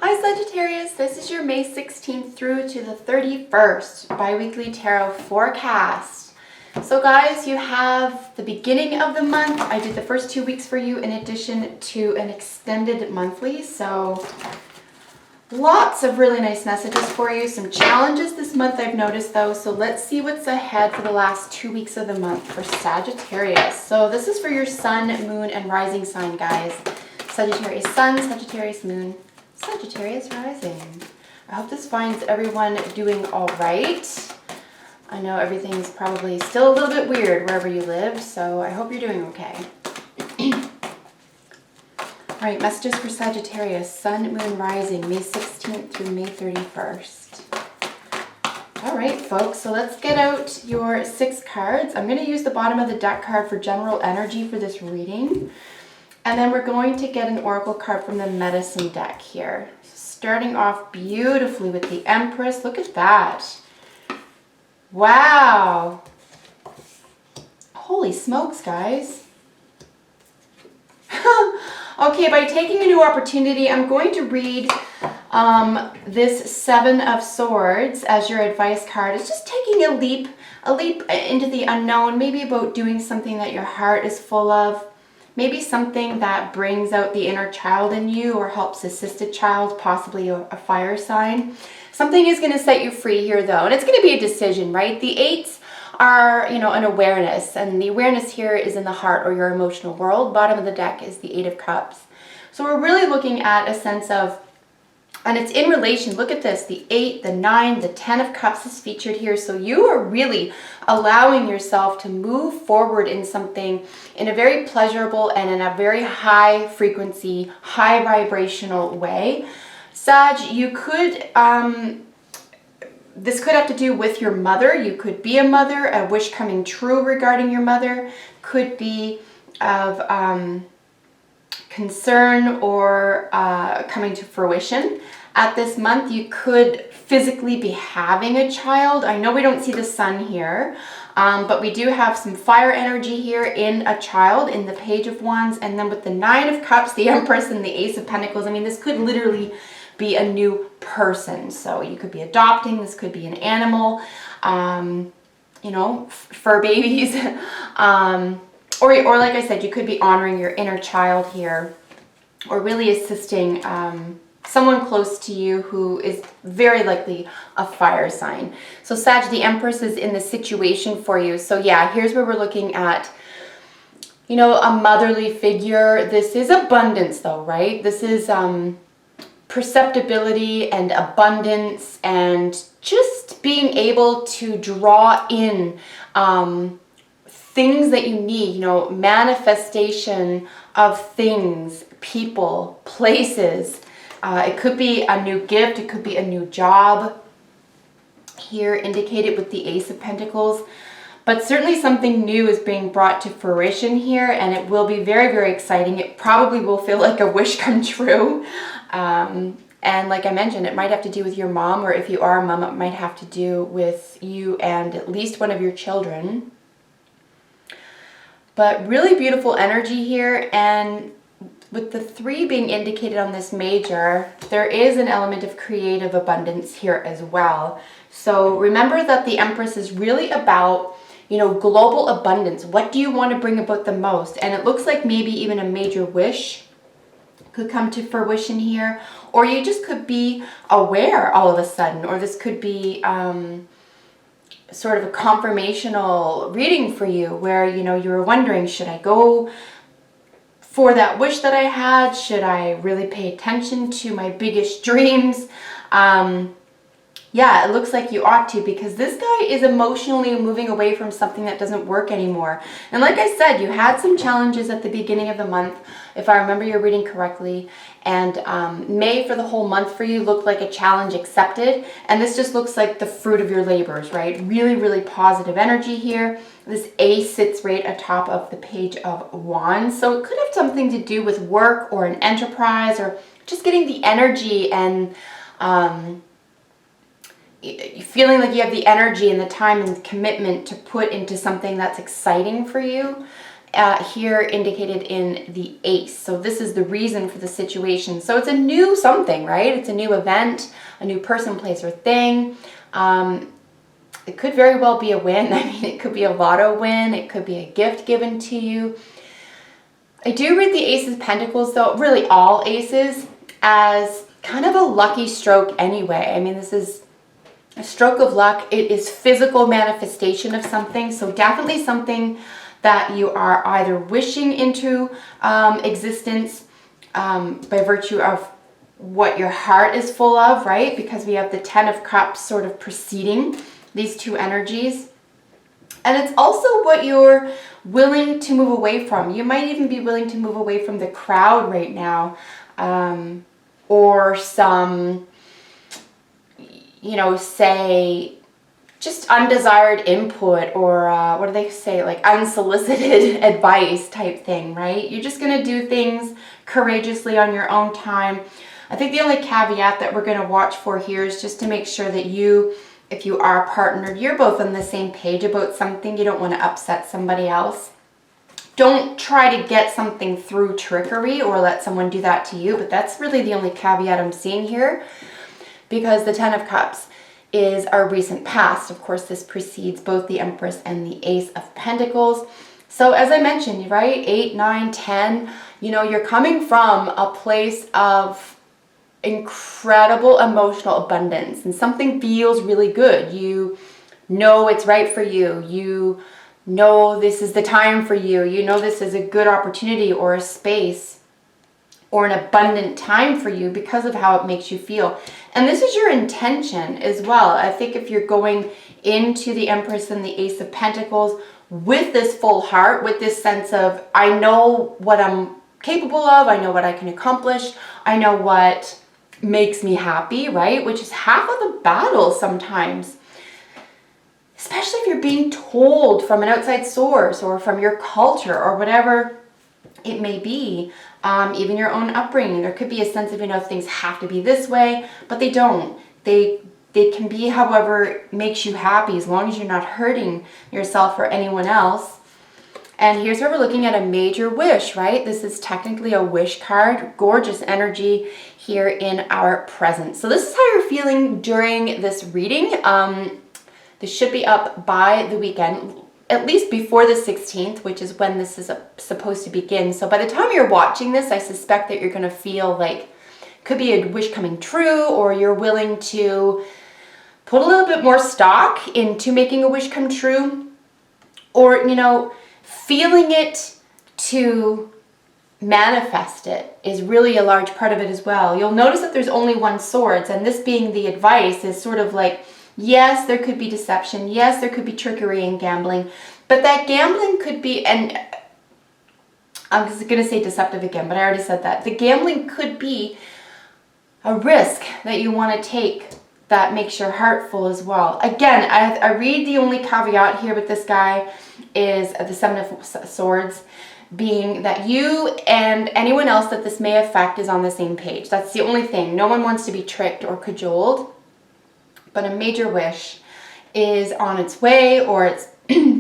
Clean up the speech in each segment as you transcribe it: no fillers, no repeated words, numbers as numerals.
Hi Sagittarius, this is your May 16th through to the 31st bi-weekly tarot forecast. So guys, you have the beginning of the month. I did the first 2 weeks for you in addition to an extended monthly. So lots of really nice messages for you. Some challenges this month I've noticed though. So let's see what's ahead for the last 2 weeks of the month for Sagittarius. So this is for your sun, moon, and rising sign, guys. Sagittarius sun, Sagittarius moon, Sagittarius rising. I hope this finds everyone doing all right. I know everything's probably still a little bit weird wherever you live, so I hope you're doing okay. All right, messages for Sagittarius, sun, moon, rising, May 16th through May 31st. All right, folks, so let's get out your 6 cards. I'm going to use the bottom of the deck card for general energy for this reading. And then we're going to get an oracle card from the medicine deck here. Starting off beautifully with the Empress. Look at that. Wow. Holy smokes, guys. Okay, by taking a new opportunity, I'm going to read this 7 of Swords as your advice card. It's just taking a leap into the unknown, maybe about doing something that your heart is full of. Maybe something that brings out the inner child in you or helps assist a child, possibly a fire sign. Something is going to set you free here though, and it's going to be a decision, right? The 8s are, an awareness, and the awareness here is in the heart or your emotional world. Bottom of the deck is the 8 of Cups. So we're really looking at a sense of, and it's in relation, look at this, the 8, the 9, the 10 of Cups is featured here. So you are really allowing yourself to move forward in something in a very pleasurable and in a very high frequency, high vibrational way. Sag, you could, this could have to do with your mother. You could be a mother, a wish coming true regarding your mother. Could be of concern or coming to fruition. At this month, you could physically be having a child. I know we don't see the sun here, but we do have some fire energy here in a child, in the Page of Wands, and then with the 9 of Cups, the Empress, and the Ace of Pentacles. I mean, this could literally be a new person. So you could be adopting, this could be an animal, fur babies, or like I said, you could be honoring your inner child here, or really assisting someone close to you who is very likely a fire sign. So Sag, the Empress is in the situation for you. So yeah, here's where we're looking at, a motherly figure. This is abundance though, right? This is perceptibility and abundance and just being able to draw in things that you need, manifestation of things, people, places. It could be a new gift, it could be a new job, here indicated with the Ace of Pentacles. But certainly something new is being brought to fruition here, and it will be very, very exciting. It probably will feel like a wish come true. And like I mentioned, it might have to do with your mom, or if you are a mom, it might have to do with you and at least one of your children. But really beautiful energy here, and with the 3 being indicated on this major, there is an element of creative abundance here as well. So remember that the Empress is really about, global abundance. What do you want to bring about the most? And it looks like maybe even a major wish could come to fruition here, or you just could be aware all of a sudden, or this could be sort of a confirmational reading for you where, you were wondering, should I go for that wish that I had? Should I really pay attention to my biggest dreams? Yeah, it looks like you ought to, because this guy is emotionally moving away from something that doesn't work anymore. And like I said, you had some challenges at the beginning of the month, if I remember your reading correctly. And May for the whole month for you looked like a challenge accepted. And this just looks like the fruit of your labors, right? Really, really positive energy here. This Ace sits right atop of the Page of Wands. So it could have something to do with work or an enterprise, or just getting the energy and feeling like you have the energy and the time and commitment to put into something that's exciting for you. here indicated in the ace. So this is the reason for the situation. So it's a new something, right? It's a new event, a new person, place, or thing. It could very well be a win. I mean, it could be a lotto win. It could be a gift given to you. I do read the Ace of Pentacles, though, really all aces, as kind of a lucky stroke anyway. I mean, this is a stroke of luck. It is physical manifestation of something. So definitely something that you are either wishing into existence by virtue of what your heart is full of, right? Because we have the Ten of Cups sort of preceding these two energies. And it's also what you're willing to move away from. You might even be willing to move away from the crowd right now, or some, you know, say just undesired input, or what do they say, like unsolicited advice type thing, right? You're just going to do things courageously on your own time. I think the only caveat that we're going to watch for here is just to make sure that you, if you are partnered, you're both on the same page about something. You don't want to upset somebody else. Don't try to get something through trickery or let someone do that to you, but that's really the only caveat I'm seeing here, because the Ten of Cups is our recent past. Of course, this precedes both the Empress and the Ace of Pentacles. So as I mentioned, right, 8, 9, 10, you know, you're coming from a place of incredible emotional abundance, and something feels really good. You know it's right for you. You know this is the time for you. You know this is a good opportunity or a space or an abundant time for you because of how it makes you feel. And this is your intention as well. I think if you're going into the Empress and the Ace of Pentacles with this full heart, with this sense of, I know what I'm capable of, I know what I can accomplish, I know what makes me happy, right? Which is half of the battle sometimes. Especially if you're being told from an outside source or from your culture or whatever it may be, even your own upbringing. There could be a sense of, you know, things have to be this way, but they don't. They can be however makes you happy, as long as you're not hurting yourself or anyone else. And here's where we're looking at a major wish, right? This is technically a wish card. Gorgeous energy here in our present. So this is how you're feeling during this reading. This should be up by the weekend, at least before the 16th, which is when this is supposed to begin. So by the time you're watching this, I suspect that you're going to feel like could be a wish coming true, or you're willing to put a little bit more stock into making a wish come true, or, you know, feeling it to manifest it is really a large part of it as well. You'll notice that there's only one swords, and this being the advice is sort of like, yes, there could be deception. Yes, there could be trickery and gambling, but that gambling could be, and I'm just going to say deceptive again, but I already said that. The gambling could be a risk that you want to take that makes your heart full as well. Again, I read the only caveat here with this guy is the Seven of Swords, being that you and anyone else that this may affect is on the same page. That's the only thing. No one wants to be tricked or cajoled, but a major wish is on its way, or it's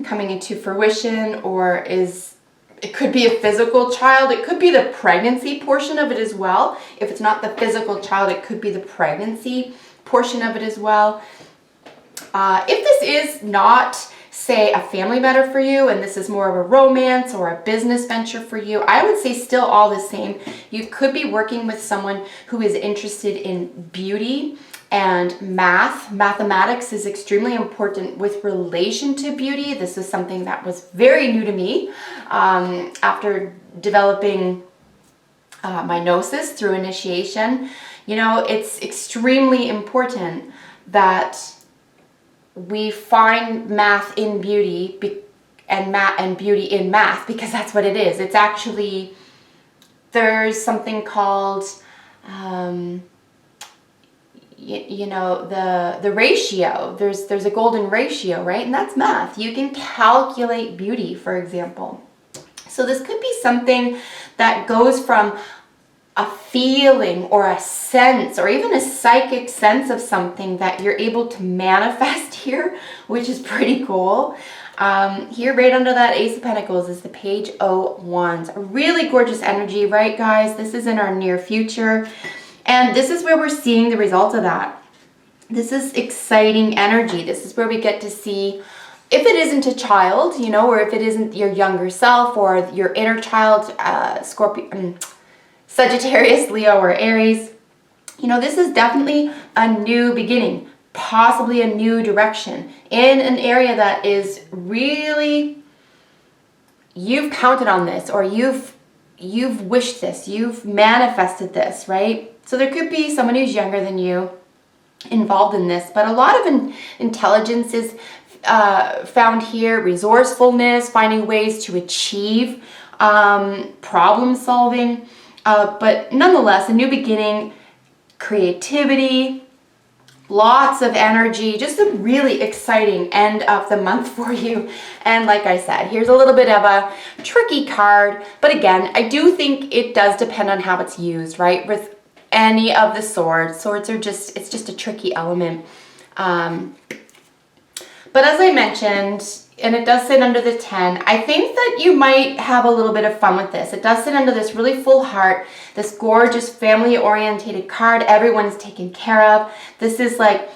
coming into fruition, or it could be a physical child. It could be the pregnancy portion of it as well. If it's not the physical child, it could be the pregnancy portion of it as well. If this is not, say, a family matter for you, and this is more of a romance or a business venture for you, I would say still all the same. You could be working with someone who is interested in beauty and math. Mathematics is extremely important with relation to beauty. This is something that was very new to me after developing my gnosis through initiation. You know, it's extremely important that we find math in beauty and beauty in math, because that's what it is. It's actually, there's something called you know, the ratio. There's a golden ratio, right? And that's math. You can calculate beauty, for example. So this could be something that goes from a feeling or a sense or even a psychic sense of something that you're able to manifest here, which is pretty cool. Here right under that Ace of Pentacles is the Page of Wands. A really gorgeous energy, right guys? This is in our near future. And this is where we're seeing the results of that. This is exciting energy. This is where we get to see, if it isn't a child, you know, or if it isn't your younger self or your inner child, Scorpio, Sagittarius, Leo, or Aries, you know, this is definitely a new beginning, possibly a new direction in an area that is really, you've counted on this, or you've wished this, you've manifested this, right? So there could be someone who's younger than you involved in this, but a lot of intelligence is found here, resourcefulness, finding ways to achieve, problem solving, but nonetheless, a new beginning, creativity, lots of energy, just a really exciting end of the month for you. And like I said, here's a little bit of a tricky card, but again, I do think it does depend on how it's used, right? With any of the swords are just, it's just a tricky element. But as I mentioned, and it does sit under the 10, I think that you might have a little bit of fun with this. It does sit under this really full heart, this gorgeous family-orientated card. Everyone's taken care of. This is like,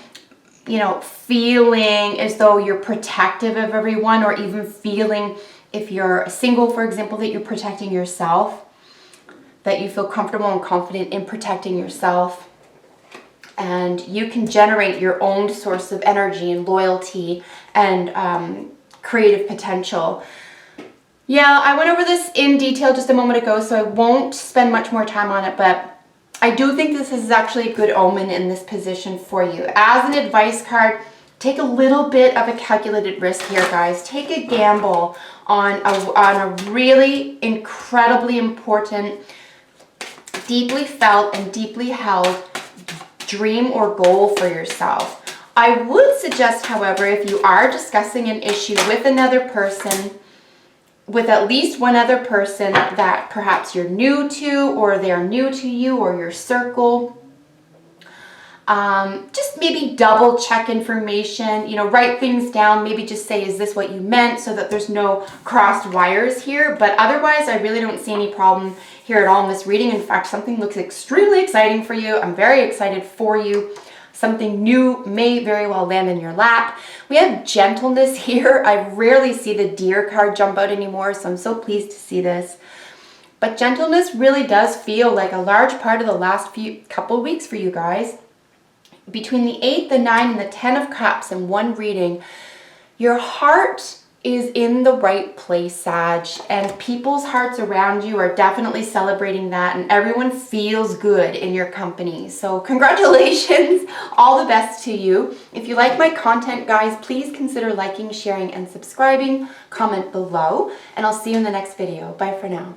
you know, feeling as though you're protective of everyone, or even feeling, if you're single, for example, that you're protecting yourself, that you feel comfortable and confident in protecting yourself. And you can generate your own source of energy and loyalty and creative potential. Yeah, I went over this in detail just a moment ago, so I won't spend much more time on it, but I do think this is actually a good omen in this position for you. As an advice card, take a little bit of a calculated risk here, guys. Take a gamble on a really incredibly important, deeply felt and deeply held dream or goal for yourself. I would suggest, however, if you are discussing an issue with another person, with at least one other person that perhaps you're new to, or they're new to you, or your circle, just maybe double check information, you know, write things down, maybe just say, is this what you meant, so that there's no crossed wires here. But otherwise, I really don't see any problem here at all in this reading. In fact, something looks extremely exciting for you. I'm very excited for you. Something new may very well land in your lap. We have gentleness here. I rarely see the Deer card jump out anymore, so I'm so pleased to see this. But gentleness really does feel like a large part of the last couple weeks for you guys. Between the 8, the 9, and the 10 of Cups in one reading, your heart is in the right place, Sag, and people's hearts around you are definitely celebrating that, and everyone feels good in your company. So congratulations, all the best to you. If you like my content, guys, please consider liking, sharing, and subscribing. Comment below, and I'll see you in the next video. Bye for now.